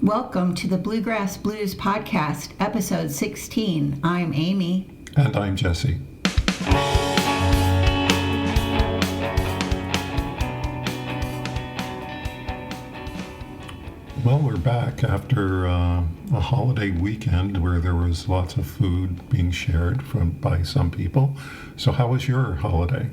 Welcome to the Bluegrass Blues Podcast, episode 16. I'm Amy. And I'm Jesse. Well, we're back after a holiday weekend where there was lots of food being shared by some people. So how was your holiday?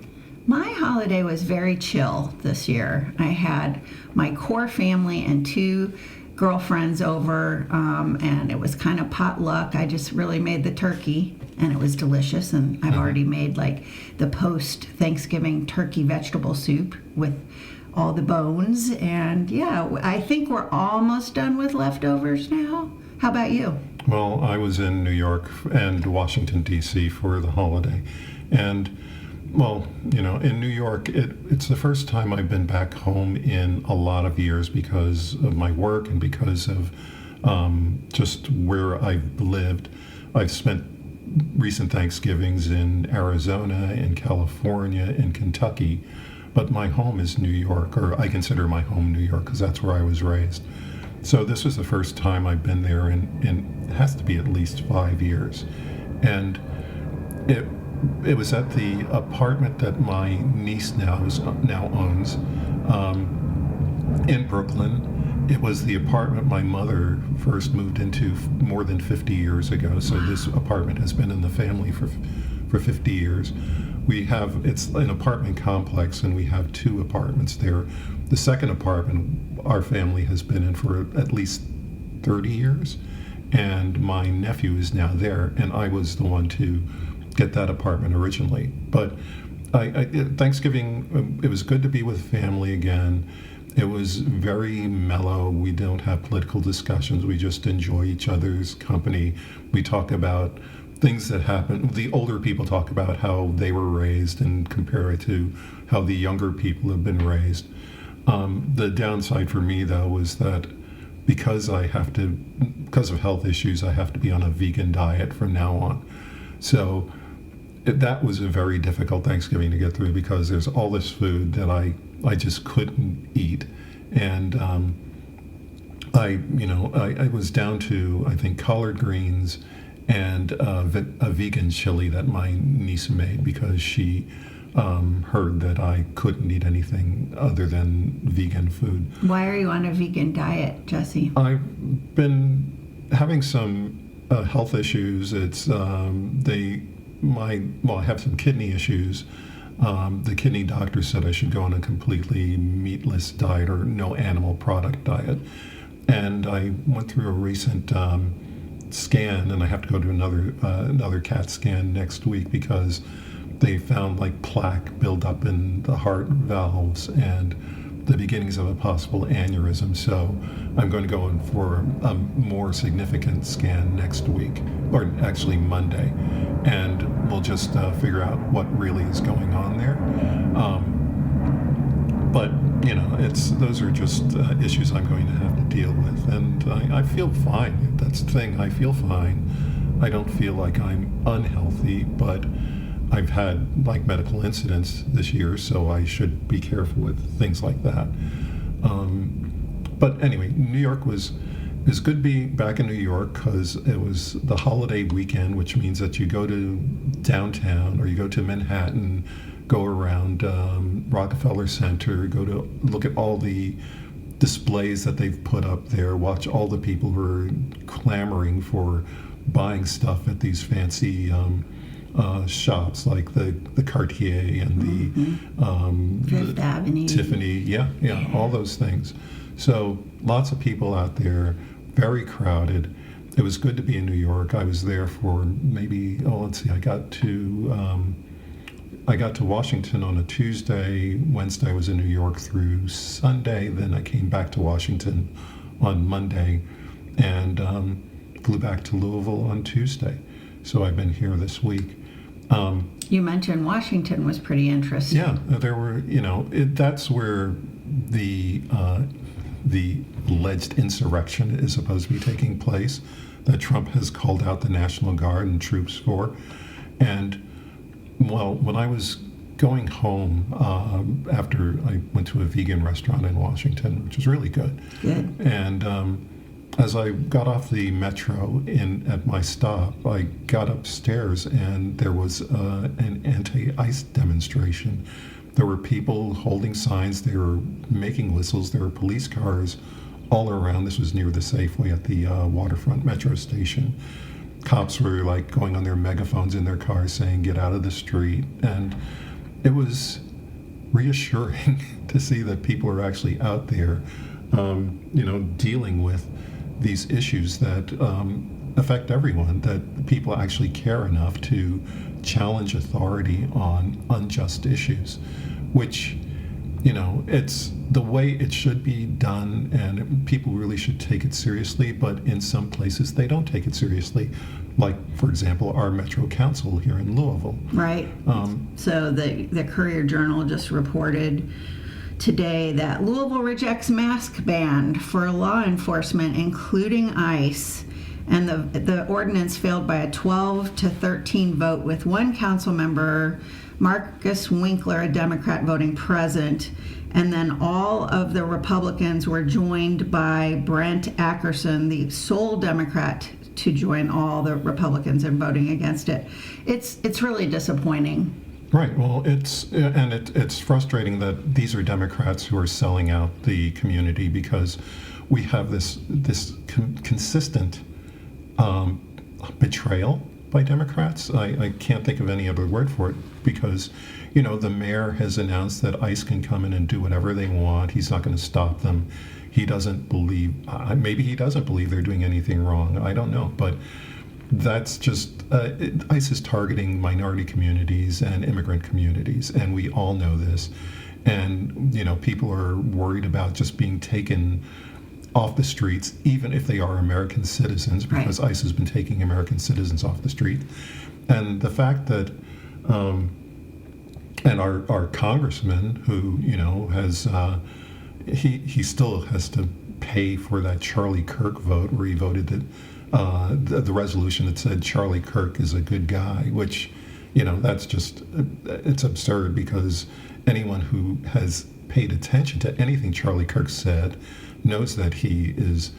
My holiday was very chill this year. I had my core family and two girlfriends over, and it was kind of potluck. I just really made the turkey, and it was delicious. And I've already made like the post-Thanksgiving turkey vegetable soup with all the bones. And yeah, I think we're almost done with leftovers now. How about you? Well, I was in New York and Washington, D.C. for the holiday. And well, in New York, it's the first time I've been back home in a lot of years because of my work and because of just where I've lived. I've spent recent Thanksgivings in Arizona, in California, in Kentucky, but my home is New York, or I consider my home New York because that's where I was raised. So this was the first time I've been there in it has to be at least 5 years. And it was at the apartment that my niece now owns in Brooklyn. It was the apartment my mother first moved into more than 50 years ago. So this apartment has been in the family for 50 years. It's an apartment complex, and we have two apartments there. The second apartment our family has been in for at least 30 years, and my nephew is now there, and I was the one to get that apartment originally. But Thanksgiving, it was good to be with family again. It was very mellow. We don't have political discussions. We just enjoy each other's company. We talk about things that happen. The older people talk about how they were raised and compare it to how the younger people have been raised. The downside for me, though, was that because of health issues, I have to be on a vegan diet from now on. So that was a very difficult Thanksgiving to get through because there's all this food that I just couldn't eat. And I was down to, I think, collard greens and a vegan chili that my niece made because she heard that I couldn't eat anything other than vegan food. Why are you on a vegan diet, Jesse? I've been having some health issues. It's I have some kidney issues. The kidney doctor said I should go on a completely meatless diet or no animal product diet. And I went through a recent scan, and I have to go to another CAT scan next week because they found like plaque buildup in the heart valves and the beginnings of a possible aneurysm. So I'm going to go in for a more significant scan next week, or actually Monday, and we'll just figure out what really is going on there. But those are just issues I'm going to have to deal with, and I feel fine. That's the thing. I feel fine. I don't feel like I'm unhealthy, but I've had like medical incidents this year, so I should be careful with things like that. But anyway, New York it was good to be back in New York because it was the holiday weekend, which means that you go to downtown or you go to Manhattan, go around Rockefeller Center, go to look at all the displays that they've put up there, watch all the people who are clamoring for buying stuff at these fancy shops like the Cartier and the Fifth Avenue, Tiffany, all those things. So lots of people out there, very crowded. It was good to be in New York. I was there for maybe I got to Washington on a Tuesday. Wednesday I was in New York through Sunday. Then I came back to Washington on Monday and flew back to Louisville on Tuesday. So I've been here this week. You mentioned Washington was pretty interesting. Yeah, there were, that's where the alleged insurrection is supposed to be taking place that Trump has called out the National Guard and troops for. And, well, when I was going home after I went to a vegan restaurant in Washington, which was really good. Good. And as I got off the metro at my stop, I got upstairs and there was an anti-ICE demonstration. There were people holding signs, they were making whistles, there were police cars all around. This was near the Safeway at the waterfront metro station. Cops were like going on their megaphones in their cars saying, "Get out of the street." And it was reassuring to see that people are actually out there, dealing with these issues that affect everyone, that people actually care enough to challenge authority on unjust issues, which, it's the way it should be done, and people really should take it seriously, but in some places they don't take it seriously. Like, for example, our Metro Council here in Louisville. Right. So the Courier-Journal just reported today that Louisville rejects mask ban for law enforcement, including ICE, and the ordinance failed by a 12-13 vote, with one council member, Marcus Winkler, a Democrat, voting present, and then all of the Republicans were joined by Brent Ackerson, the sole Democrat, to join all the Republicans in voting against it. It's really disappointing. Right. Well, it's frustrating that these are Democrats who are selling out the community, because we have this consistent betrayal by Democrats. I can't think of any other word for it, because the mayor has announced that ICE can come in and do whatever they want. He's not going to stop them. He doesn't believe, maybe he doesn't believe they're doing anything wrong. I don't know, but that's just, ICE is targeting minority communities and immigrant communities, and we all know this. And, people are worried about just being taken off the streets, even if they are American citizens, because ICE has been taking American citizens off the street. And the fact that, and our congressman, who, has, he still has to pay for that Charlie Kirk vote, where he voted that the resolution that said Charlie Kirk is a good guy, which, that's just, it's absurd, because anyone who has paid attention to anything Charlie Kirk said knows that he is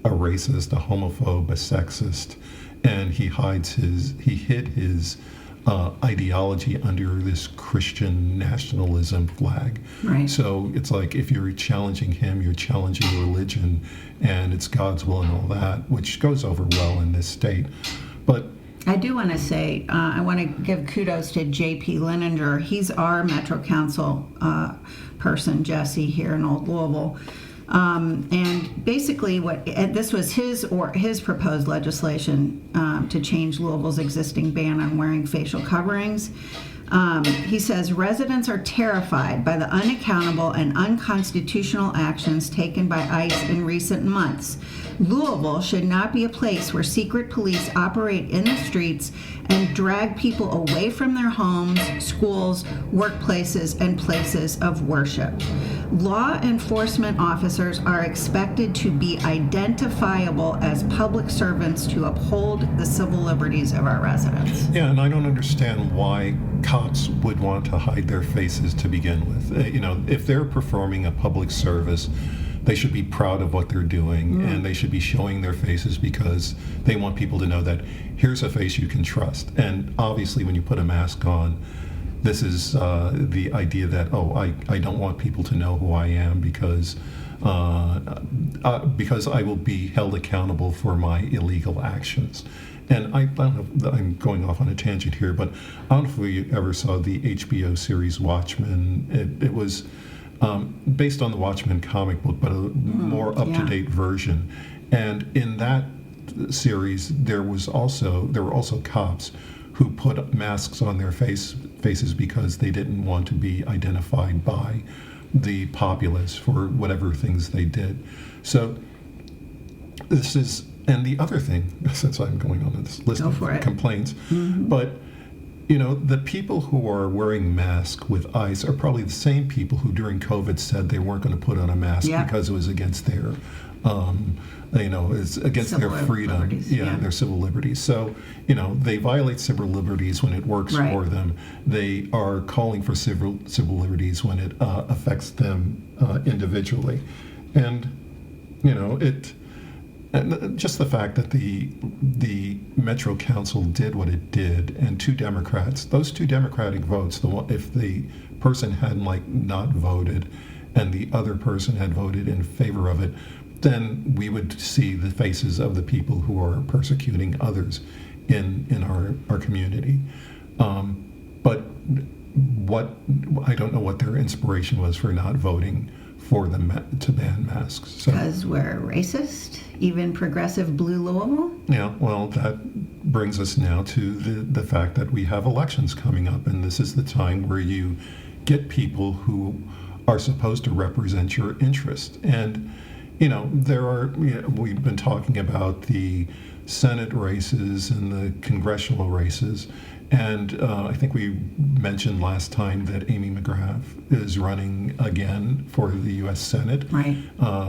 a racist, a homophobe, a sexist, and he hid his ideology under this Christian nationalism flag. Right. So it's like, if you're challenging him, you're challenging religion, and it's God's will and all that, which goes over well in this state. But I do want to say, I want to give kudos to J.P. Lininger. He's our Metro Council person, Jesse, here in Old Louisville. And basically, this was his proposed legislation to change Louisville's existing ban on wearing facial coverings. He says residents are terrified by the unaccountable and unconstitutional actions taken by ICE in recent months. Louisville should not be a place where secret police operate in the streets and drag people away from their homes, schools, workplaces, and places of worship. Law enforcement officers are expected to be identifiable as public servants to uphold the civil liberties of our residents. yeah, and I don't understand why cops would want to hide their faces to begin with. If they're performing a public service, they should be proud of what they're doing, and they should be showing their faces, because they want people to know that here's a face you can trust. And obviously, when you put a mask on, this is the idea that, I don't want people to know who I am, because I will be held accountable for my illegal actions. And I don't know, I'm going off on a tangent here, but I don't know if you ever saw the HBO series Watchmen. It was based on the Watchmen comic book, but a more up-to-date version. And in that series, there were also cops who put masks on their faces because they didn't want to be identified by the populace for whatever things they did. So this is, and the other thing, since I'm going on this list of complaints, but the people who are wearing masks with ICE are probably the same people who during COVID said they weren't going to put on a mask because it was against their, it's against civil their freedom, liberties, their civil liberties. So, they violate civil liberties when it works for them. They are calling for civil liberties when it affects them individually. And, And just the fact that the Metro Council did what it did, and two Democrats, those two Democratic votes, if the person had not voted, and the other person had voted in favor of it, then we would see the faces of the people who are persecuting others in our community. But I don't know what their inspiration was for not voting for to ban masks. So, Because we're racist, even progressive blue Louisville? yeah, well, that brings us now to the fact that we have elections coming up, and this is the time where you get people who are supposed to represent your interest. And, we've been talking about the Senate races and the congressional races. And I think we mentioned last time that Amy McGrath is running again for the U.S. Senate, Right.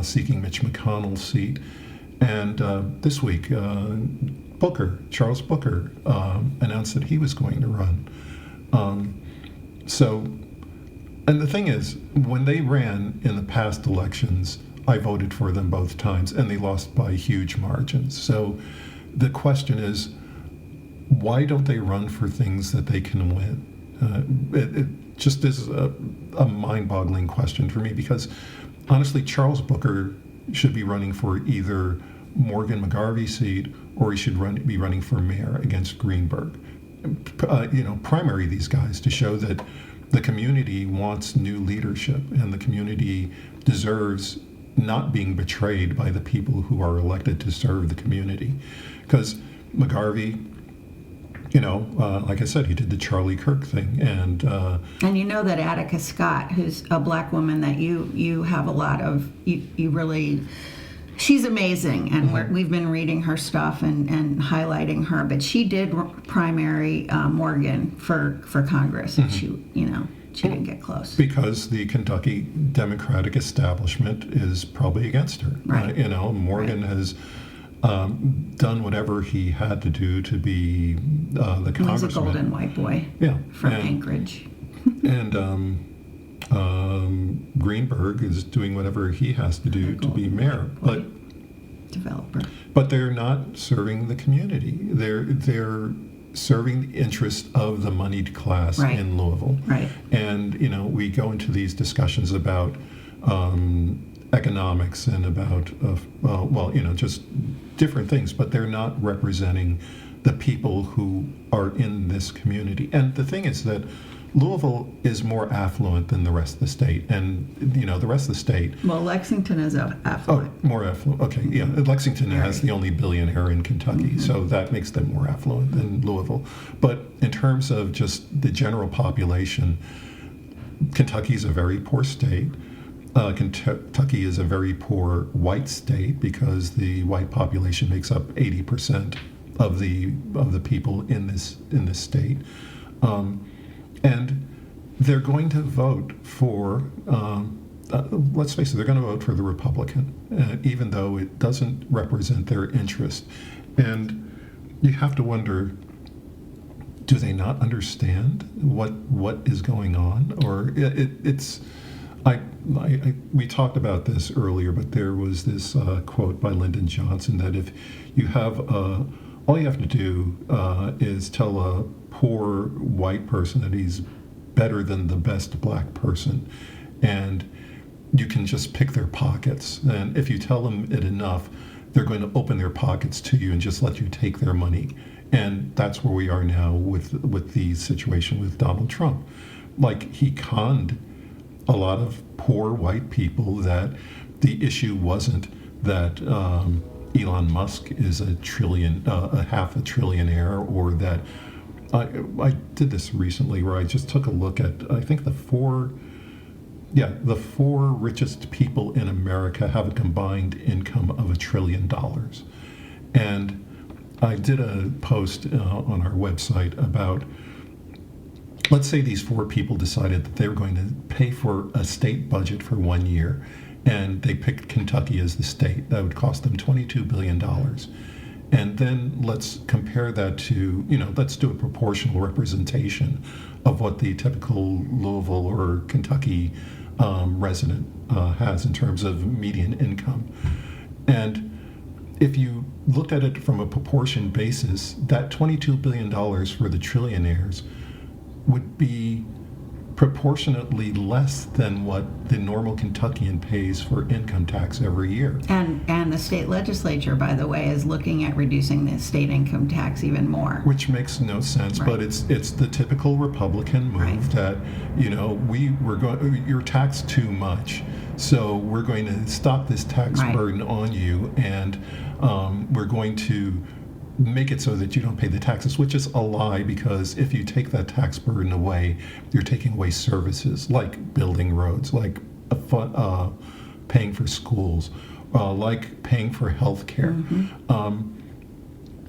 Seeking Mitch McConnell's seat. And this week, Charles Booker, announced that he was going to run. And the thing is, when they ran in the past elections, I voted for them both times, and they lost by huge margins. So the question is, why don't they run for things that they can win? It just is a mind-boggling question for me, because honestly, Charles Booker should be running for either Morgan McGarvey's seat, or he should be running for mayor against Greenberg. Primary these guys to show that the community wants new leadership, and the community deserves not being betrayed by the people who are elected to serve the community. Because McGarvey, like I said, he did the Charlie Kirk thing, and you know that Attica Scott, who's a black woman that you have a lot of, you really, she's amazing, and we've been reading her stuff and highlighting her. But she did primary Morgan for Congress, and she didn't get close because the Kentucky Democratic establishment is probably against her. Right. Morgan has done whatever he had to do to be the congressman. He's a golden white boy. Yeah, from Anchorage. And Greenberg is doing whatever he has to do to be mayor, but developer. But they're not serving the community. They're serving the interest of the moneyed class in Louisville. Right. And we go into these discussions about economics and about just different things, but they're not representing the people who are in this community. And the thing is that Louisville is more affluent than the rest of the state, and the rest of the state. Well, Lexington is affluent. Oh, more affluent. Okay, yeah. Lexington has the only billionaire in Kentucky, so that makes them more affluent than Louisville. But in terms of just the general population, Kentucky is a very poor state. Kentucky is a very poor white state because the white population makes up 80% of the people in this state. And they're going to vote for, let's face it, they're going to vote for the Republican, even though it doesn't represent their interest. And you have to wonder, do they not understand what is going on? Or we talked about this earlier, but there was this quote by Lyndon Johnson that if you have all you have to do is tell a poor white person that he's better than the best black person, and you can just pick their pockets. And if you tell them it enough, they're going to open their pockets to you and just let you take their money. And that's where we are now with the situation with Donald Trump. Like, he conned a lot of poor white people that the issue wasn't that Elon Musk is a half a trillionaire, or that I did this recently where I just took a look at, I think the four richest people in America have a combined income of $1 trillion. And I did a post on our website about, let's say these four people decided that they were going to pay for a state budget for 1 year, and they picked Kentucky as the state. That would cost them $22 billion. And then let's compare that to, let's do a proportional representation of what the typical Louisville or Kentucky resident has in terms of median income. And if you looked at it from a proportion basis, that $22 billion for the trillionaires would be proportionately less than what the normal Kentuckian pays for income tax every year. And the state legislature, by the way, is looking at reducing the state income tax even more. Which makes no sense, Right. but it's the typical Republican move Right. that, you're taxed too much, so we're going to stop this tax Right. burden on you, and we're going to make it so that you don't pay the taxes, which is a lie, because if you take that tax burden away, you're taking away services like building roads, like paying for schools, like paying for health care.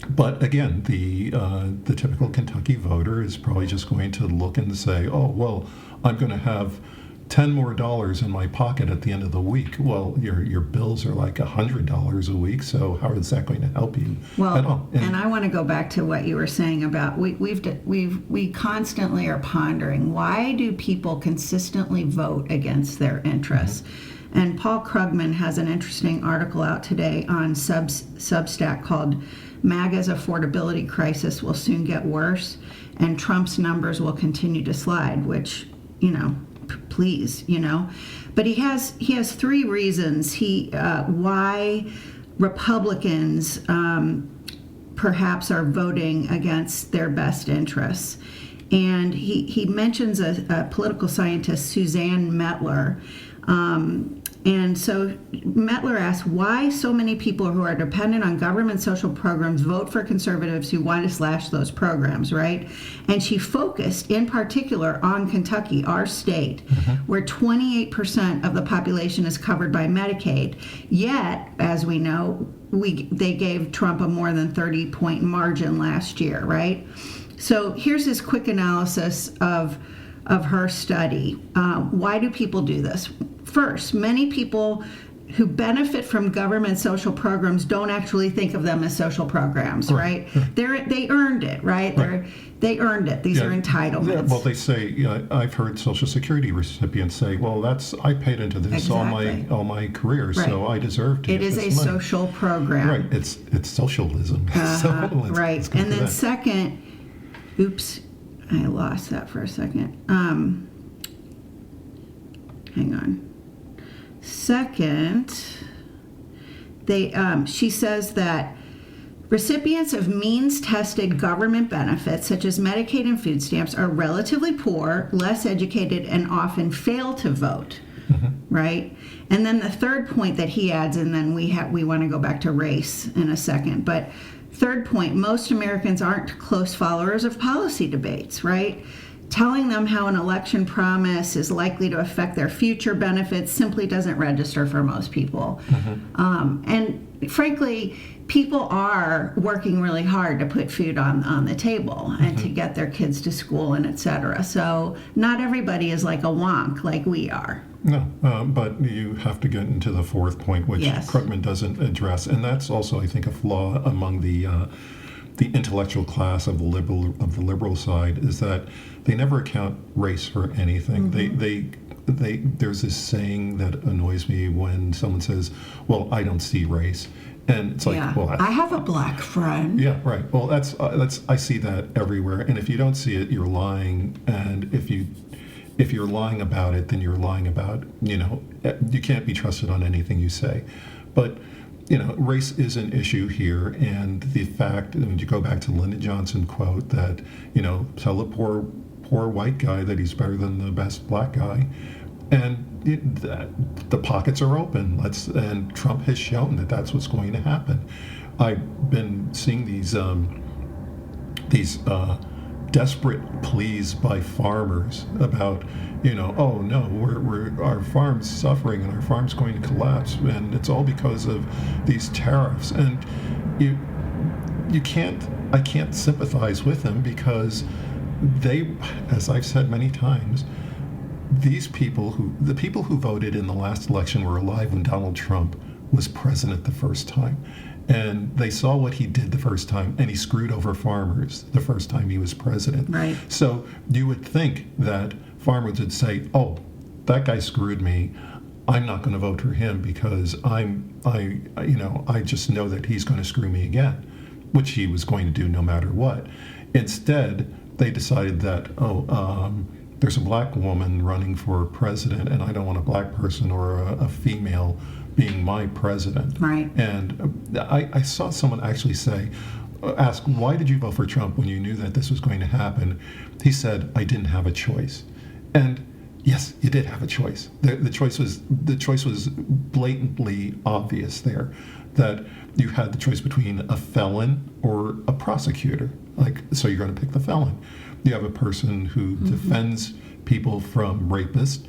But again, the typical Kentucky voter is probably just going to look and say, oh, well, I'm going to have $10 more in my pocket at the end of the week. Well, your bills are like $100 a week, so how is that going to help you at all? And I want to go back to what you were saying about we constantly are pondering, why do people consistently vote against their interests? And Paul Krugman has an interesting article out today on Substack called "MAGA's Affordability Crisis Will Soon Get Worse, and Trump's Numbers Will Continue to Slide," which, please, but he has three reasons why Republicans perhaps are voting against their best interests. And he mentions a political scientist, Suzanne Mettler. And so Mettler asks, why so many people who are dependent on government social programs vote for conservatives who want to slash those programs, right? And she focused in particular on Kentucky, our state, where 28% of the population is covered by Medicaid. Yet, as we know, they gave Trump a more than 30-point margin last year, right? So here's this quick analysis of her study. Why do people do this? First, many people who benefit from government social programs don't actually think of them as social programs, right? They earned it, right? They earned it. These are entitlements. Yeah, well, they say, I've heard Social Security recipients say, well, I paid into this all my career, so I deserve to It get is this a money. social program. Right, it's socialism. Right. And then second, oops, I lost that for a second. Hang on. Second, she says that recipients of means-tested government benefits, such as Medicaid and food stamps, are relatively poor, less educated, and often fail to vote. Right? And then the third point that he adds, and then we want to go back to race in a second, but third point, most Americans aren't close followers of policy debates, right? Telling them how an election promise is likely to affect their future benefits simply doesn't register for most people. And frankly, people are working really hard to put food on the table and to get their kids to school and et cetera. So not everybody is like a wonk like we are. No, but you have to get into the fourth point, which Krugman doesn't address, and that's also, I think, a flaw among the intellectual class of the liberal side, is that they never account race for anything. There's this saying that annoys me when someone says, "Well, I don't see race," and it's like, "Well, I have a black friend." Yeah, right. Well, that's I see that everywhere, and if you don't see it, you're lying, and if you're lying about it, then you're lying about, you can't be trusted on anything you say. But race is an issue here, and the fact, when you go back to Lyndon Johnson quote that, tell a poor white guy that he's better than the best black guy, and the pockets are open. And Trump has shown that that's what's going to happen. I've been seeing these desperate pleas by farmers about, oh no, our farm's suffering and our farm's going to collapse, and it's all because of these tariffs. And I can't sympathize with them, because they, as I've said many times, the people who voted in the last election were alive when Donald Trump was president the first time. And they saw what he did the first time, and he screwed over farmers the first time he was president. Right. So you would think that farmers would say, oh, that guy screwed me. I'm not going to vote for him because I just know that he's going to screw me again, which he was going to do no matter what. Instead, they decided that, there's a black woman running for president, and I don't want a black person or a female being my president. Right. And I saw someone actually ask, why did you vote for Trump when you knew that this was going to happen? He said, I didn't have a choice. And yes, you did have a choice. The choice was blatantly obvious there, that you had the choice between a felon or a prosecutor. So you're going to pick the felon. You have a person who defends people from rapists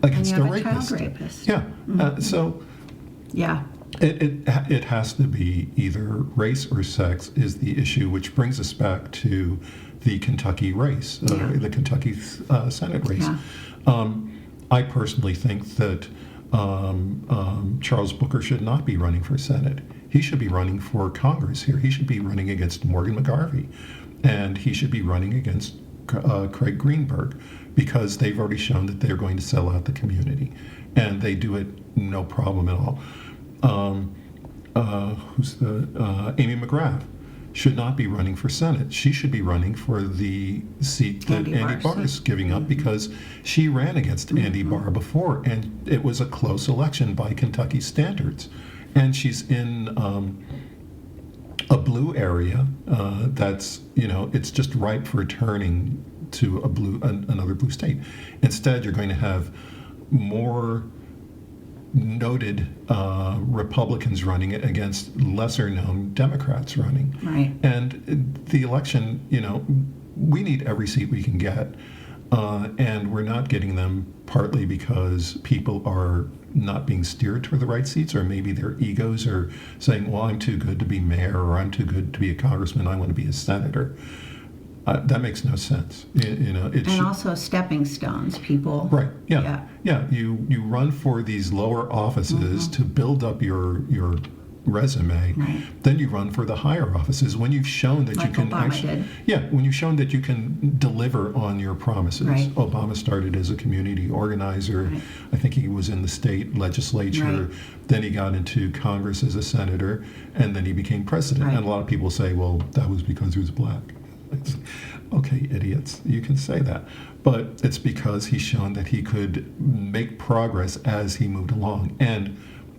against and you a have rapist. A child rapist. Yeah. Yeah. It has to be either race or sex is the issue, which brings us back to the Kentucky race, the Kentucky Senate race. Yeah. I personally think that Charles Booker should not be running for Senate. He should be running for Congress here. He should be running against Morgan McGarvey, and he should be running against Craig Greenberg, because they've already shown that they're going to sell out the community, and they do it no problem at all. Amy McGrath should not be running for Senate. She should be running for the seat that Andy Barr is giving up, because she ran against Andy Barr before, and it was a close election by Kentucky standards. And she's in a blue area that's, it's just ripe for turning to another blue state. Instead, you're going to have more noted Republicans running against lesser-known Democrats running. Right. And the election, we need every seat we can get, and we're not getting them partly because people are not being steered toward the right seats, or maybe their egos are saying, well, I'm too good to be mayor, or I'm too good to be a congressman, I want to be a senator. That makes no sense. Also stepping stones, people. Right. Yeah. You run for these lower offices to build up your resume. Right. Then you run for the higher offices when you've shown that Like you can Obama did. when you've shown that you can deliver on your promises. Right. Obama started as a community organizer. Right. I think he was in the state legislature. Right. Then he got into Congress as a senator, and then he became president. Right. And a lot of people say, well, that was because he was black. Okay, idiots, you can say that. But it's because he's shown that he could make progress as he moved along. And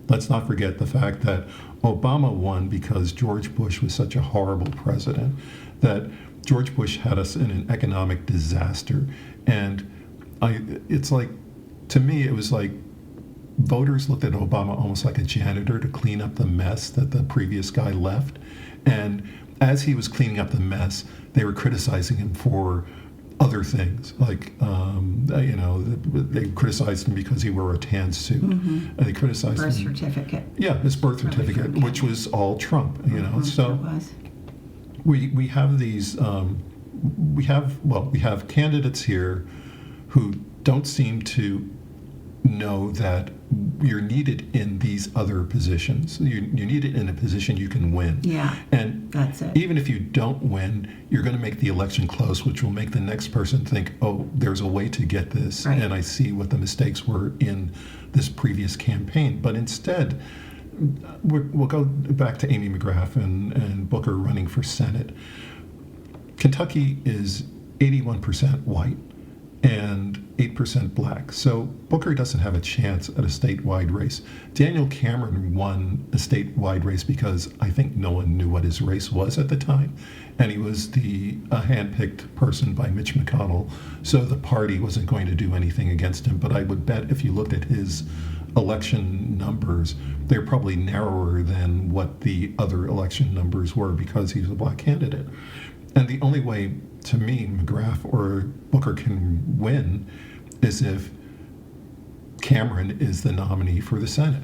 let's not forget the fact that Obama won because George Bush was such a horrible president, that George Bush had us in an economic disaster. And to me, it was like voters looked at Obama almost like a janitor to clean up the mess that the previous guy left. And as he was cleaning up the mess, they were criticizing him for other things, like they criticized him because he wore a tan suit. And they criticized Birth him. Certificate. Yeah, his birth certificate, which was all Trump. So It was. we have these we have candidates here who don't seem to know that you're needed in these other positions. You're needed in a position you can win. Yeah, and that's it. Even if you don't win, you're going to make the election close, which will make the next person think, oh, there's a way to get this, Right. and I see what the mistakes were in this previous campaign. But instead, we'll go back to Amy McGrath and Booker running for Senate. Kentucky is 81% white and 8% black. So Booker doesn't have a chance at a statewide race. Daniel Cameron won a statewide race because I think no one knew what his race was at the time. And he was a handpicked person by Mitch McConnell. So the party wasn't going to do anything against him. But I would bet if you looked at his election numbers, they're probably narrower than what the other election numbers were because he's a black candidate. And the only way, to me, McGrath or Booker can win is if Cameron is the nominee for the Senate,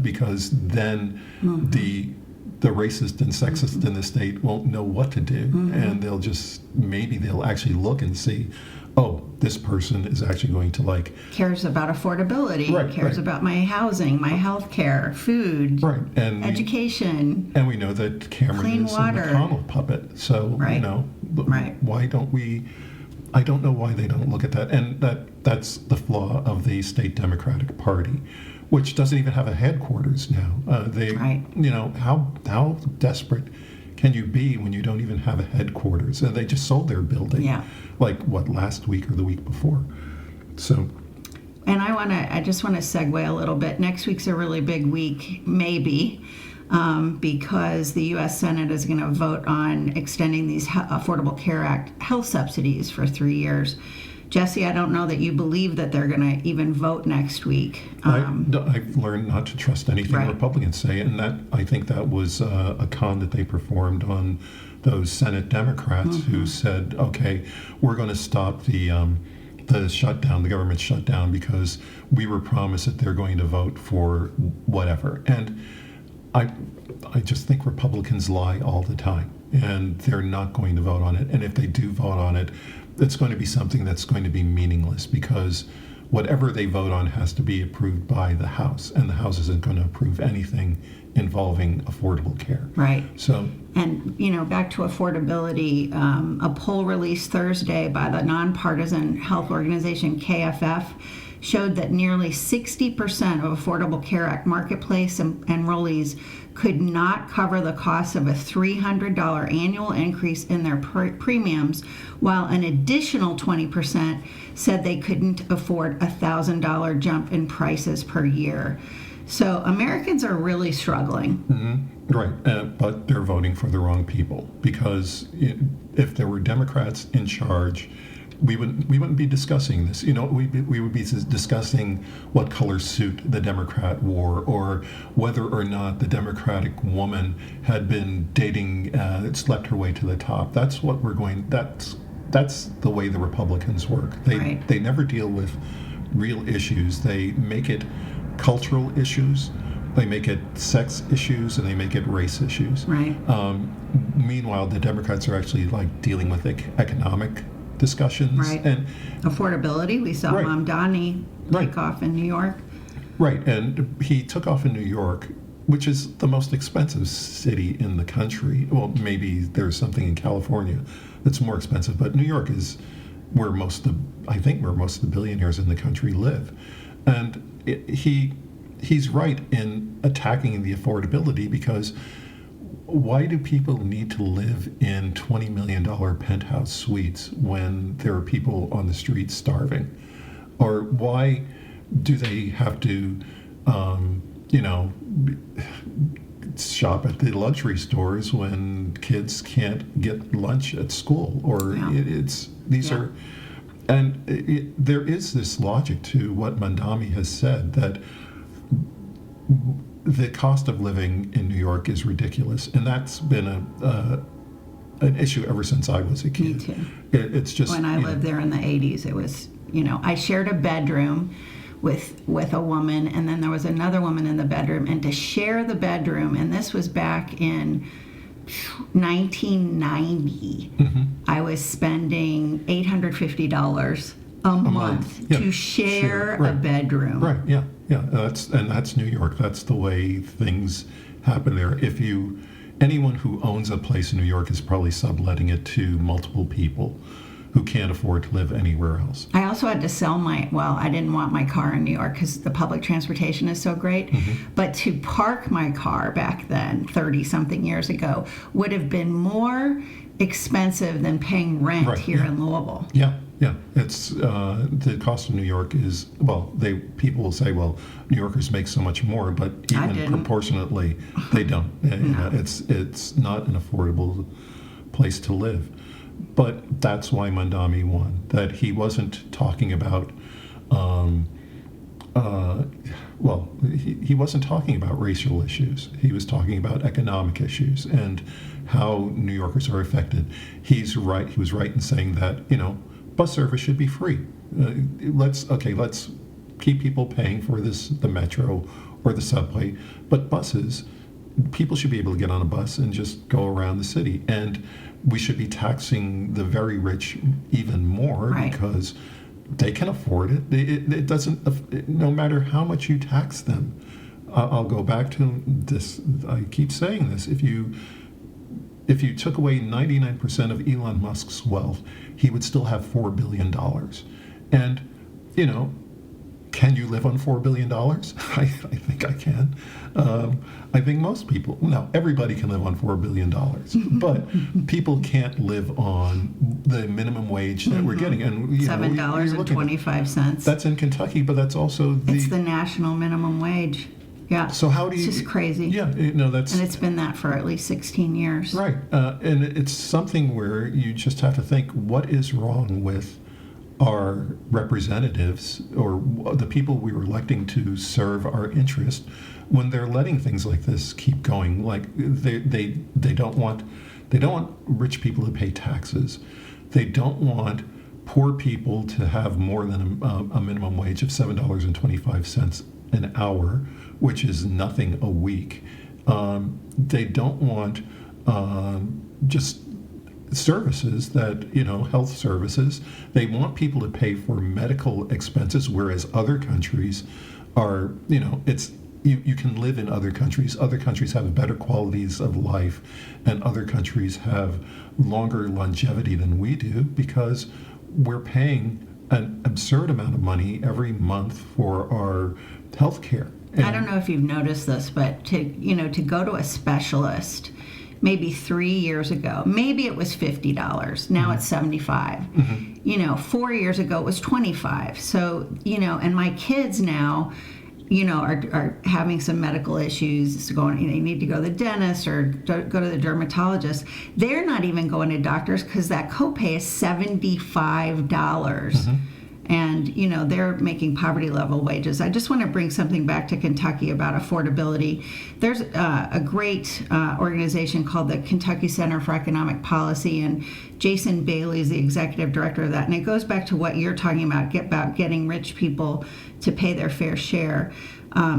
because then the racist and sexist in the state won't know what to do, and maybe they'll actually look and see, oh, this person is actually going to cares about affordability, Right, cares right. about my housing, my health care, food, right, and education. And we know that Cameron Clean is water. a McConnell puppet. So, Right. Right. Why don't we? I don't know why they don't look at that. And that's the flaw of the state Democratic Party. which doesn't even have a headquarters now. Right. How desperate can you be when you don't even have a headquarters? And they just sold their building, Yeah. last week or the week before. So, And I just want to segue a little bit. Next week's a really big week, maybe, because the U.S. Senate is going to vote on extending these Affordable Care Act health subsidies for 3 years. Jesse, I don't know that you believe that they're going to even vote next week. I've learned not to trust anything Right. Republicans say, and I think that was a con that they performed on those Senate Democrats who said, "Okay, we're going to stop the shutdown, the government shutdown, because we were promised that they're going to vote for whatever." And I just think Republicans lie all the time, and they're not going to vote on it. And if they do vote on it, it's going to be something that's going to be meaningless, because whatever they vote on has to be approved by the House, and the House isn't going to approve anything involving affordable care. Right. So, And, back to affordability, a poll released Thursday by the nonpartisan health organization KFF showed that nearly 60% of Affordable Care Act marketplace enrollees could not cover the cost of a $300 annual increase in their premiums, while an additional 20% said they couldn't afford a $1,000 jump in prices per year. So Americans are really struggling. right, but they're voting for the wrong people, because if there were Democrats in charge, we wouldn't be discussing this. We would be discussing what color suit the Democrat wore, or whether or not the Democratic woman had been dating, slept her way to the top. That's what we're going. That's the way the Republicans work. Right. They never deal with real issues. They make it cultural issues, they make it sex issues, and they make it race issues. Right. Meanwhile, the Democrats are actually dealing with economic discussions. Right. And Affordability. We saw Right. Mamdani take off in New York. right, and he took off in New York, which is the most expensive city in the country. Well, maybe there's something in California that's more expensive, but New York is where most of the billionaires in the country live. And he's right in attacking the affordability, because why do people need to live in $20 million penthouse suites when there are people on the street starving? Or why do they have to, shop at the luxury stores when kids can't get lunch at school? Or Yeah. there is this logic to what Mandami has said, that the cost of living in New York is ridiculous, and that's been an issue ever since I was a kid. Me too. It's just When I lived there in the 80s, it was, I shared a bedroom with a woman, and then there was another woman in the bedroom, and to share the bedroom, and this was back in 1990, I was spending $850 a month Yeah. to share Right. a bedroom. Right. Yeah. That's New York. That's the way things happen there. Anyone who owns a place in New York is probably subletting it to multiple people who can't afford to live anywhere else. I also had to sell I didn't want my car in New York because the public transportation is so great. But to park my car back then, 30-something years ago, would have been more expensive than paying rent here in Louisville. Yeah. It's the cost of New York is, people will say, well, New Yorkers make so much more, but even proportionately, they don't. No. It's not an affordable place to live. But that's why Mandami won. That he wasn't talking about, he wasn't talking about racial issues. He was talking about economic issues and how New Yorkers are affected. He's right. He was right in saying that, bus service should be free. Let's keep people paying for the metro or the subway, but buses, people should be able to get on a bus and just go around the city. And we should be taxing the very rich even more, because they can afford it. It doesn't, no matter how much you tax them. I'll go back to this. I keep saying this. If you took away 99% of Elon Musk's wealth, he would still have $4 billion. And, can you live on $4 billion? I think I can. I think most people, no, everybody can live on $4 billion, but people can't live on the minimum wage that we're getting. And $7.25. That's in Kentucky, but that's also it's the national minimum wage. Yeah. So how do you? It's just crazy. Yeah, that's. And it's been that for at least 16 years. Right, and it's something where you just have to think, what is wrong with our representatives or the people we were electing to serve our interest when they're letting things like this keep going? Like they don't want rich people to pay taxes. They don't want poor people to have more than a minimum wage of $7.25 an hour, which is nothing a week. They don't want just services that, health services. They want people to pay for medical expenses, whereas other countries are, you can live in other countries. Other countries have better qualities of life, and other countries have longer longevity than we do because we're paying an absurd amount of money every month for our health care. I don't know if you've noticed this, but to go to a specialist, maybe 3 years ago, maybe it was $50. Now it's $75. 4 years ago it was $25. So, and my kids now, are having some medical issues. They need to go to the dentist or go to the dermatologist. They're not even going to doctors because that copay is $75. And, they're making poverty level wages. I just want to bring something back to Kentucky about affordability. There's a great organization called the Kentucky Center for Economic Policy, and Jason Bailey is the executive director of that. And it goes back to what you're talking about getting rich people to pay their fair share.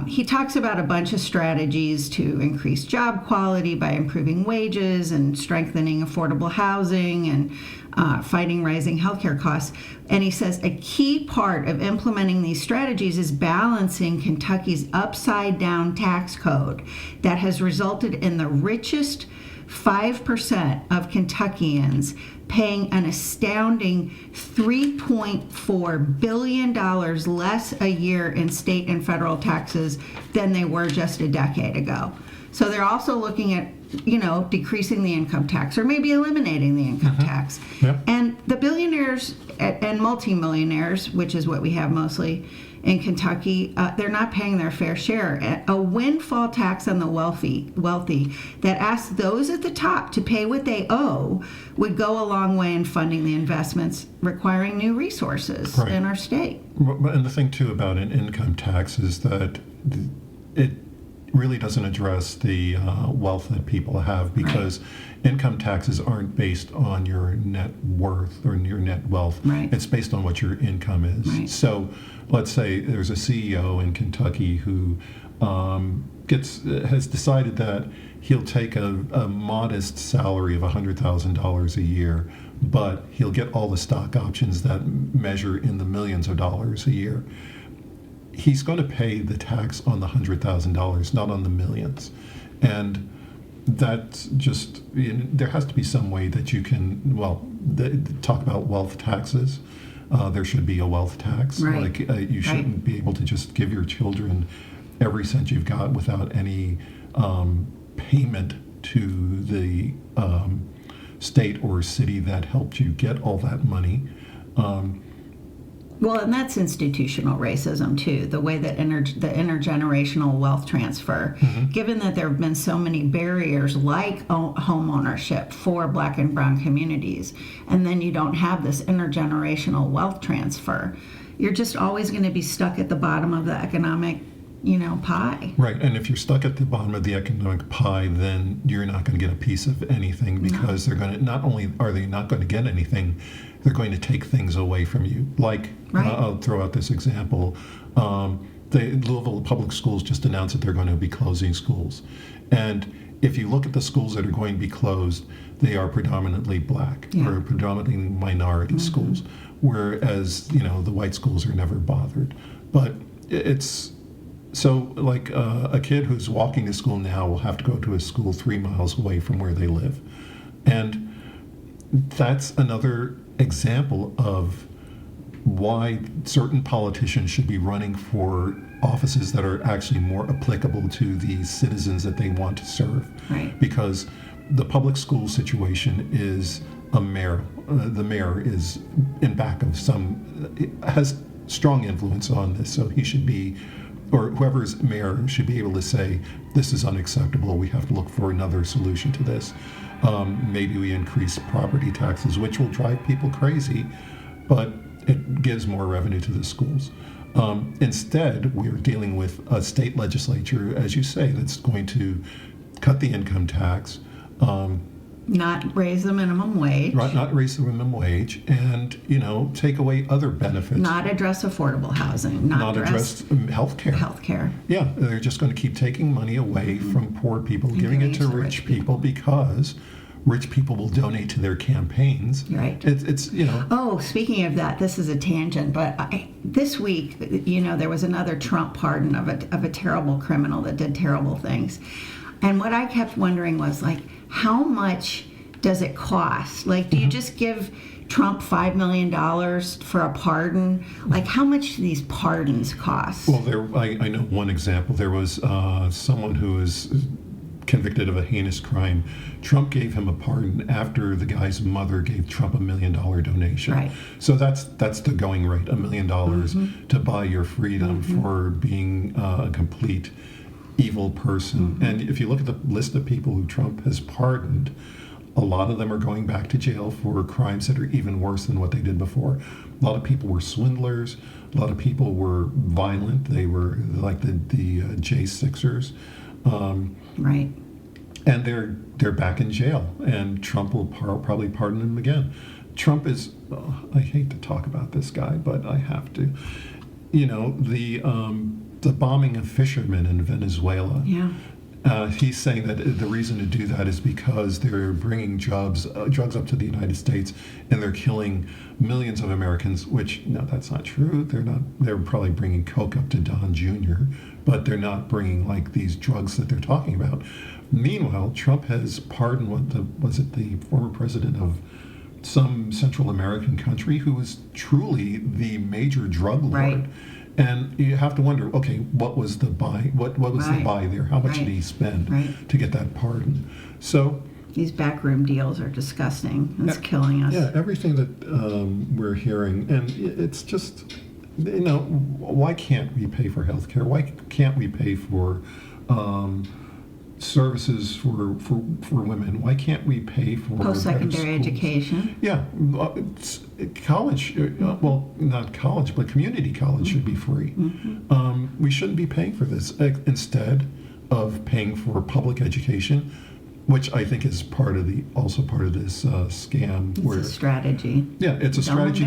He talks about a bunch of strategies to increase job quality by improving wages and strengthening affordable housing and fighting rising healthcare costs. And he says a key part of implementing these strategies is balancing Kentucky's upside-down tax code that has resulted in the richest 5% of Kentuckians paying an astounding $3.4 billion less a year in state and federal taxes than they were just a decade ago. So they're also looking at, decreasing the income tax or maybe eliminating the income tax. Yep. And the billionaires and multimillionaires, which is what we have mostly in Kentucky, they're not paying their fair share. A windfall tax on the wealthy that asks those at the top to pay what they owe would go a long way in funding the investments requiring new resources in our state. And the thing, too, about an income tax is that it really doesn't address the wealth that people have, because income taxes aren't based on your net worth or your net wealth. It's based on what your income is. So let's say there's a CEO in Kentucky who has decided that he'll take a modest salary of $100,000 a year, but he'll get all the stock options that measure in the millions of dollars a year. He's going to pay the tax on the $100,000, not on the millions. And that's just, there has to be some way that you can, talk about wealth taxes. There should be a wealth tax. You shouldn't be able to just give your children every cent you've got without any payment to the state or city that helped you get all that money. Well, and that's institutional racism, too, the way that the intergenerational wealth transfer, given that there have been so many barriers like home ownership for Black and brown communities, and then you don't have this intergenerational wealth transfer, you're just always going to be stuck at the bottom of the economic pie. Right, and if you're stuck at the bottom of the economic pie, then you're not going to get a piece of anything, because they're going to, not only are they not going to get anything, they're going to take things away from you. I'll throw out this example. The Louisville Public Schools just announced that they're going to be closing schools. And if you look at the schools that are going to be closed, they are predominantly Black or predominantly minority schools, whereas, the white schools are never bothered. But it's... So, a kid who's walking to school now will have to go to a school 3 miles away from where they live. And that's another example of why certain politicians should be running for offices that are actually more applicable to the citizens that they want to serve. Right. Because the public school situation is a mayor. The mayor is in back of has strong influence on this, so he should be, or whoever's mayor should be able to say, this is unacceptable, we have to look for another solution to this. Maybe we increase property taxes, which will drive people crazy, but it gives more revenue to the schools. Instead, we're dealing with a state legislature, as you say, that's going to cut the income tax, Not raise the minimum wage. right, not raise the minimum wage, and take away other benefits. Not address affordable housing. Not address health care. Healthcare. Yeah, they're just going to keep taking money away from poor people, giving it to rich people because rich people will donate to their campaigns. Right. It's Oh, speaking of that, this is a tangent, but this week, there was another Trump pardon of a terrible criminal that did terrible things. And what I kept wondering was, like, how much does it cost? Like, do you just give Trump $5 million for a pardon? Like, how much do these pardons cost? Well, I know one example. There was someone who was convicted of a heinous crime. Trump gave him a pardon after the guy's mother gave Trump $1 million donation. Right. So that's the going rate, $1 million to buy your freedom for being a complete evil person. And if you look at the list of people who Trump has pardoned, a lot of them are going back to jail for crimes that are even worse than what they did before. A lot of people were swindlers. A lot of people were violent. They were like the J6ers. Right. And they're back in jail, and Trump will probably pardon them again. Trump is, I hate to talk about this guy, but I have to. The bombing of fishermen in Venezuela. Yeah. He's saying that the reason to do that is because they're bringing drugs up to the United States, and they're killing millions of Americans. Which, no, that's not true. They're not. They're probably bringing coke up to Don Jr., but they're not bringing like these drugs that they're talking about. Meanwhile, Trump has pardoned the former president of some Central American country who was truly the major drug lord. Right. And you have to wonder, okay, what was the buy? What was the buy there? How much did he spend to get that pardon? So these backroom deals are disgusting. It's killing us. Yeah, everything that we're hearing, and it's just, why can't we pay for health care? Why can't we pay for services for women? Why can't we pay for post-secondary education? Yeah, college. Well, not college, but community college should be free. We shouldn't be paying for this instead of paying for public education, which I think is also part of this scam. It's a strategy. Yeah, it's a strategy.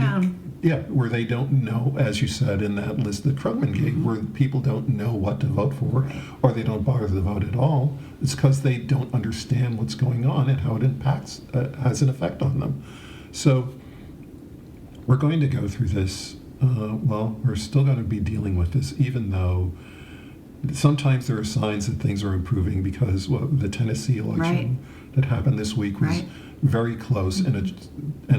Yeah, where they don't know, as you said in that list that Krugman gave, where people don't know what to vote for, or they don't bother to vote at all. It's because they don't understand what's going on and how it impacts, has an effect on them. So we're going to go through this. We're still going to be dealing with this, even though sometimes there are signs that things are improving, because the Tennessee election that happened this week was very close in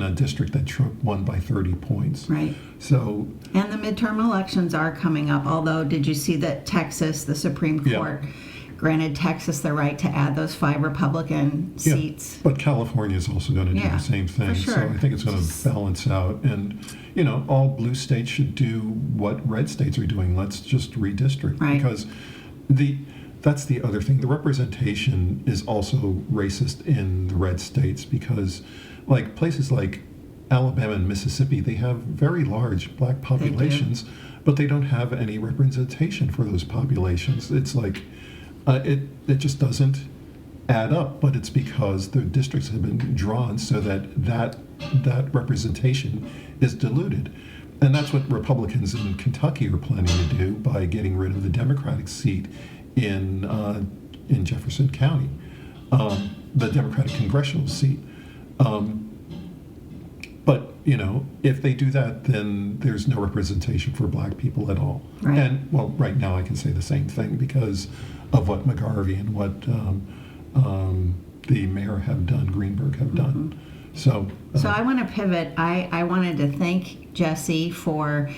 a district that Trump won by 30 points. Right. So. And the midterm elections are coming up. Although, did you see that Texas, the Supreme Court, granted Texas the right to add those 5 Republican seats? But California is also going to do the same thing. For sure. So I think it's going to balance out. And, all blue states should do what red states are doing. Let's just redistrict. Right. Because that's the other thing. The representation is also racist in the red states, because like places like Alabama and Mississippi, they have very large black populations, but they don't have any representation for those populations. It's like it just doesn't add up, but it's because the districts have been drawn so that representation is diluted. And that's what Republicans in Kentucky are planning to do by getting rid of the Democratic seat in Jefferson County, the Democratic congressional seat. But, if they do that, then there's no representation for black people at all. Right. And, right now I can say the same thing because of what McGarvey and what the mayor have done, Greenberg have done. So, So I want to pivot. I wanted to thank Jesse for,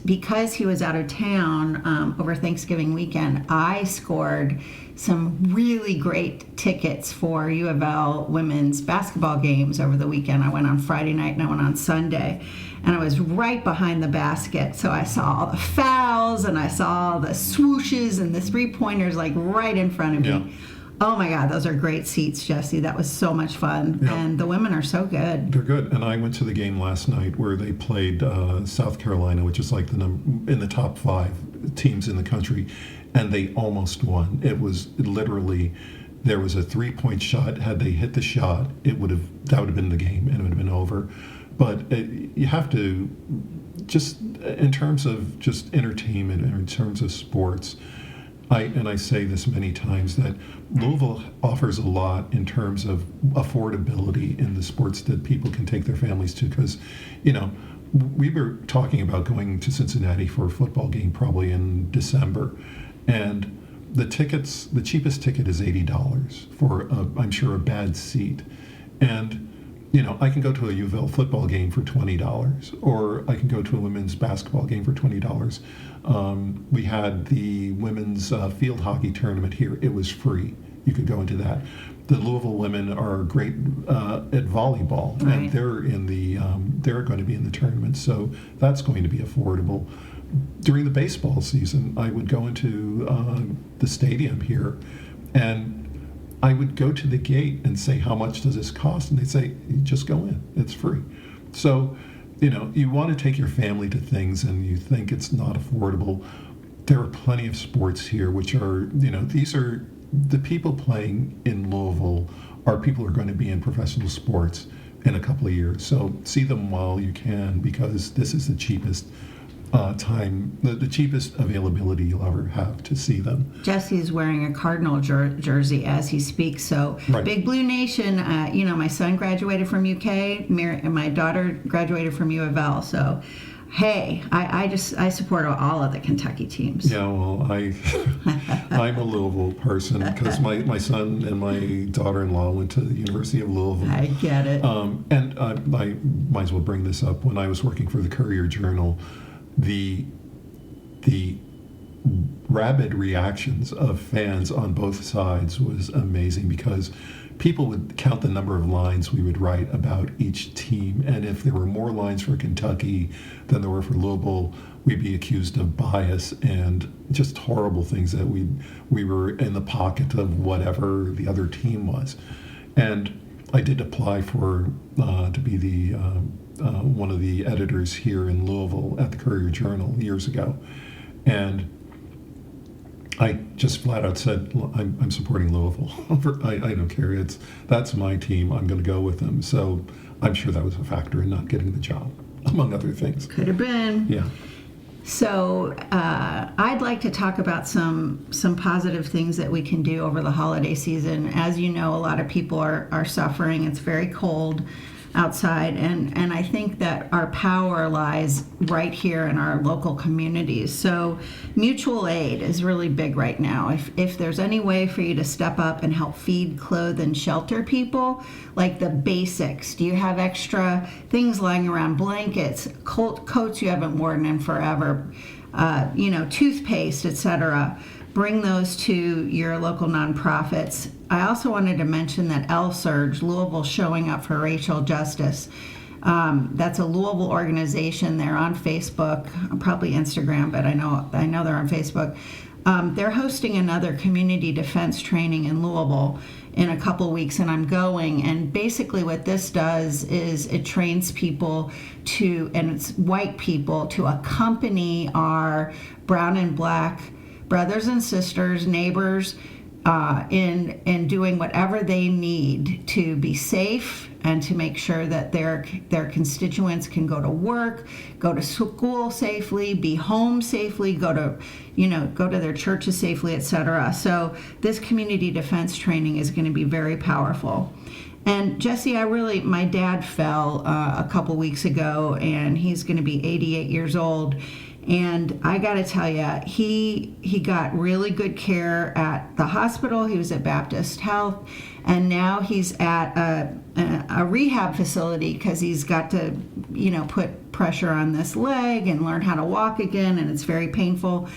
because he was out of town over Thanksgiving weekend, I scored some really great tickets for U of L women's basketball games over the weekend. I went on Friday night and I went on Sunday. And I was right behind the basket. So I saw all the fouls and I saw all the swooshes and the three-pointers like right in front of me. Yeah. Oh my God, those are great seats, Jesse. That was so much fun. Yeah. And the women are so good. they're good. And I went to the game last night where they played South Carolina, which is like in the top 5 teams in the country, and they almost won. It was literally, there was a 3-point shot. Had they hit the shot, that would have been the game, and it would have been over. But you have to, just in terms of just entertainment and in terms of sports, I say this many times, that Louisville offers a lot in terms of affordability in the sports that people can take their families to. Because, we were talking about going to Cincinnati for a football game probably in December, and the cheapest ticket is $80 for, I'm sure, a bad seat. And I can go to a U of L football game for $20, or I can go to a women's basketball game for $20. We had the women's field hockey tournament here. It was free. You could go into that. The Louisville women are great at volleyball, right. And they're going to be in the tournament, so that's going to be affordable. During the baseball season, I would go into the stadium here, and I would go to the gate and say, how much does this cost? And they'd say, just go in. It's free. So, you want to take your family to things and you think it's not affordable. There are plenty of sports here which are, these are the people playing in Louisville are people who are going to be in professional sports in a couple of years. So see them while you can, because this is the cheapest the cheapest availability you'll ever have to see them. Jesse's wearing a Cardinal jersey as he speaks. So Right. Big Blue Nation, my son graduated from UK, and my daughter graduated from U of L. So, hey, I support all of the Kentucky teams. Yeah, well, I'm a Louisville person because my son and my daughter-in-law went to the University of Louisville. I get it. And I might as well bring this up. When I was working for the Courier-Journal, the rabid reactions of fans on both sides was amazing, because people would count the number of lines we would write about each team, and if there were more lines for Kentucky than there were for Louisville, we'd be accused of bias and just horrible things, that we were in the pocket of whatever the other team was. And I did apply for to be the one of the editors here in Louisville at the Courier-Journal years ago, and I just flat out said, I'm supporting Louisville. I don't care. That's my team. I'm going to go with them. So I'm sure that was a factor in not getting the job, among other things. Could have been. Yeah. So I'd like to talk about some positive things that we can do over the holiday season. As you know, a lot of people are suffering. It's very cold outside, and I think that our power lies right here in our local communities. So mutual aid is really big right now. If there's any way for you to step up and help feed, clothe, and shelter people, like the basics. Do you have extra things lying around, blankets, coats you haven't worn in forever, toothpaste, etc.? Bring those to your local nonprofits. I also wanted to mention that LSurge, Louisville Showing Up for Racial Justice. That's a Louisville organization. They're on Facebook, probably Instagram, but I know they're on Facebook. They're hosting another community defense training in Louisville in a couple weeks, and I'm going. And basically what this does is it trains people and it's white people, to accompany our brown and black brothers and sisters, neighbors, in doing whatever they need to be safe and to make sure that their constituents can go to work, go to school safely, be home safely, go to their churches safely, etc. So this community defense training is going to be very powerful. And Jesse, my dad fell a couple weeks ago, and he's going to be 88 years old. And I got to tell you, he got really good care at the hospital. He was at Baptist Health, and now he's at a rehab facility because he's got to, put pressure on this leg and learn how to walk again, and it's very painful.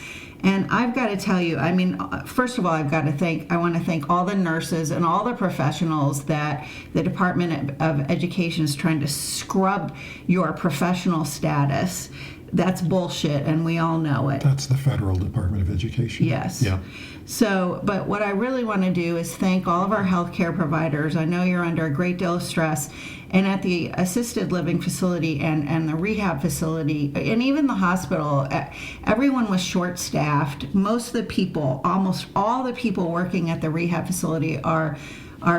And I've got to tell you, I mean, first of all, I want to thank all the nurses and all the professionals that the Department of Education is trying to scrub your professional status. That's bullshit, and we all know it. That's the Federal Department of Education. Yes. Yeah. So, but what I really want to do is thank all of our healthcare providers. I know you're under a great deal of stress. And at the assisted living facility and the rehab facility, and even the hospital, everyone was short-staffed. Most of the people, almost all the people working at the rehab facility are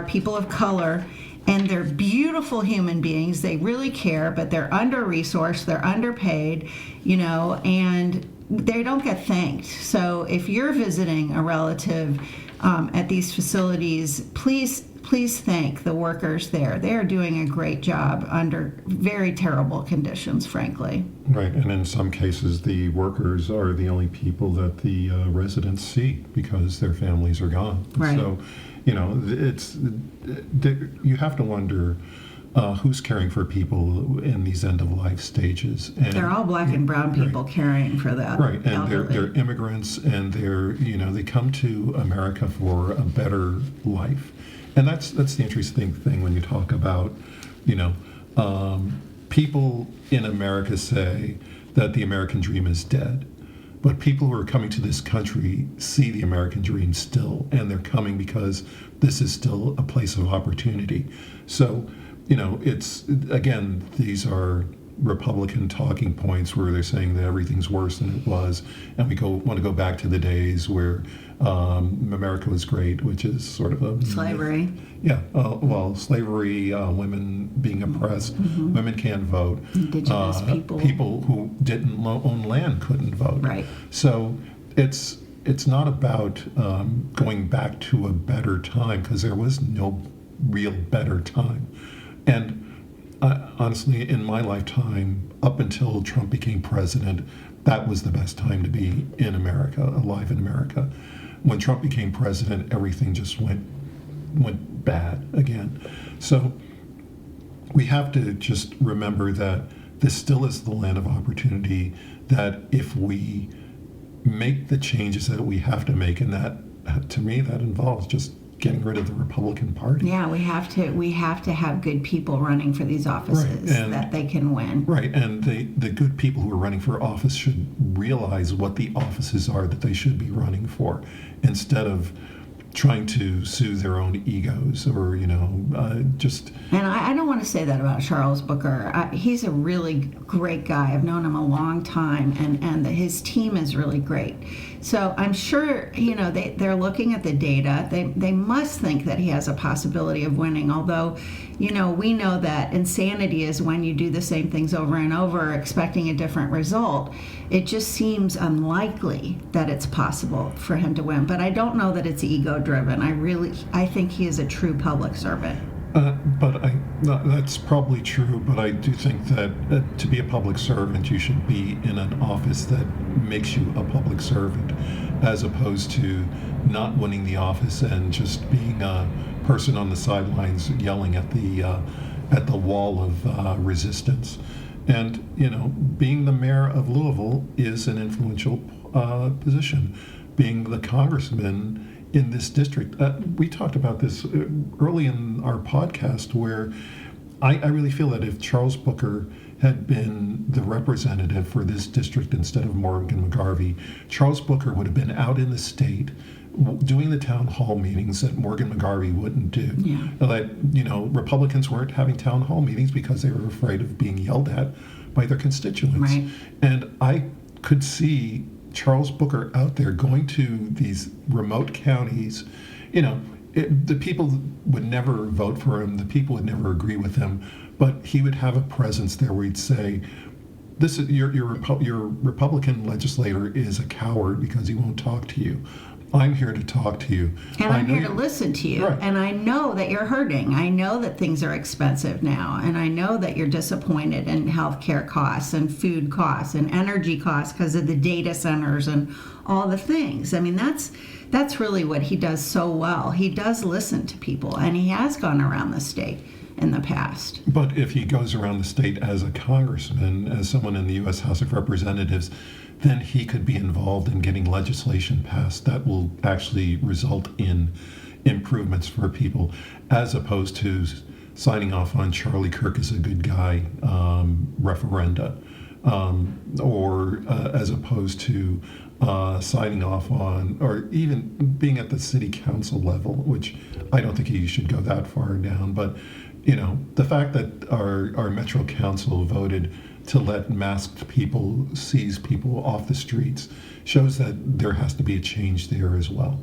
people of color. And they're beautiful human beings. They really care, but they're under-resourced, they're underpaid, and they don't get thanked. So if you're visiting a relative at these facilities, please thank the workers there. They are doing a great job under very terrible conditions, frankly. Right, and in some cases, the workers are the only people that the residents see because their families are gone. Right. So, you have to wonder who's caring for people in these end-of-life stages. And they're all black and brown people caring for that. Right, and they're immigrants, and they come to America for a better life. And that's the interesting thing when you talk about, people in America say that the American dream is dead. But people who are coming to this country see the American dream still, and they're coming because this is still a place of opportunity. So, it's, again, these are Republican talking points where they're saying that everything's worse than it was, and we want to go back to the days where America was great, which is sort of a slavery. Yeah, slavery, women being oppressed, women can't vote. Indigenous people who didn't own land couldn't vote. Right. So it's not about going back to a better time, because there was no real better time. And honestly, in my lifetime, up until Trump became president, that was the best time to be in America, alive in America. When Trump became president, everything just went bad again. So we have to just remember that this still is the land of opportunity, that if we make the changes that we have to make, and that, to me, that involves just getting rid of the Republican Party. Yeah, we have to have good people running for these offices, right, that they can win. Right, and the good people who are running for office should realize what the offices are that they should be running for, instead of trying to soothe their own egos or, just... And I don't want to say that about Charles Booker. He's a really great guy. I've known him a long time, and his team is really great. So I'm sure, they're looking at the data. They must think that he has a possibility of winning, although, we know that insanity is when you do the same things over and over expecting a different result. It just seems unlikely that it's possible for him to win. But I don't know that it's ego-driven. I think he is a true public servant. That's probably true, but I do think that to be a public servant, you should be in an office that makes you a public servant, as opposed to not winning the office and just being a person on the sidelines yelling at the wall of resistance. And, being the mayor of Louisville is an influential position. Being the congressman in this district, we talked about this early in our podcast, where I really feel that if Charles Booker had been the representative for this district instead of Morgan McGarvey, Charles Booker would have been out in the state doing the town hall meetings that Morgan McGarvey wouldn't do. Yeah. That, Republicans weren't having town hall meetings because they were afraid of being yelled at by their constituents. Right. And I could see Charles Booker out there going to these remote counties. The people would never vote for him. The people would never agree with him. But he would have a presence there where he'd say, "This is your Republican legislator is a coward because he won't talk to you." I'm here to talk to you. And I'm I know here to listen to you. Right. And I know that you're hurting. I know that things are expensive now. And I know that you're disappointed in healthcare costs and food costs and energy costs because of the data centers and all the things. I mean, that's really what he does so well. He does listen to people, and he has gone around the state in the past. But if he goes around the state as a congressman, as someone in the U.S. House of Representatives, then he could be involved in getting legislation passed that will actually result in improvements for people, as opposed to signing off on Charlie Kirk is a good guy referenda, or as opposed to signing off on, or even being at the city council level, which I don't think he should go that far down. But the fact that our Metro Council voted to let masked people seize people off the streets shows that there has to be a change there as well.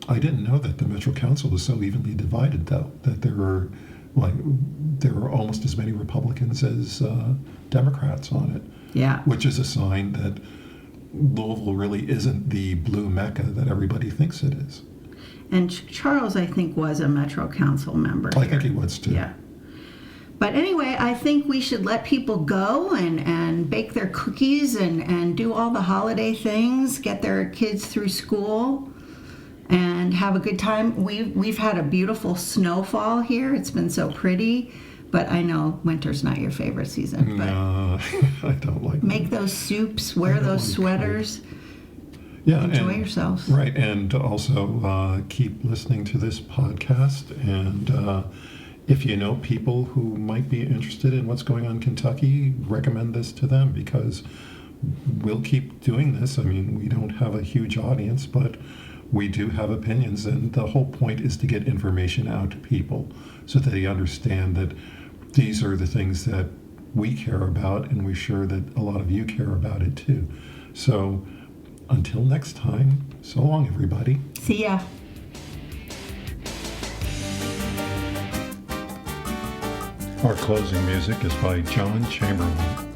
I didn't know that the Metro Council was so evenly divided, though, that there were almost as many Republicans as Democrats on it. Yeah. Which is a sign that Louisville really isn't the blue mecca that everybody thinks it is. And Charles, I think, was a Metro Council member. I think he was too. Yeah. But anyway, I think we should let people go and bake their cookies and do all the holiday things, get their kids through school, and have a good time. We've had a beautiful snowfall here. It's been so pretty. But I know winter's not your favorite season. But no, I don't like make those soups, wear those sweaters. Yeah, enjoy yourselves. Right, and also keep listening to this podcast. And if you know people who might be interested in what's going on in Kentucky, recommend this to them, because we'll keep doing this. I mean, we don't have a huge audience, but we do have opinions, and the whole point is to get information out to people so that they understand that these are the things that we care about, and we're sure that a lot of you care about it too. So until next time, so long, everybody. See ya. Our closing music is by John Chamberlain.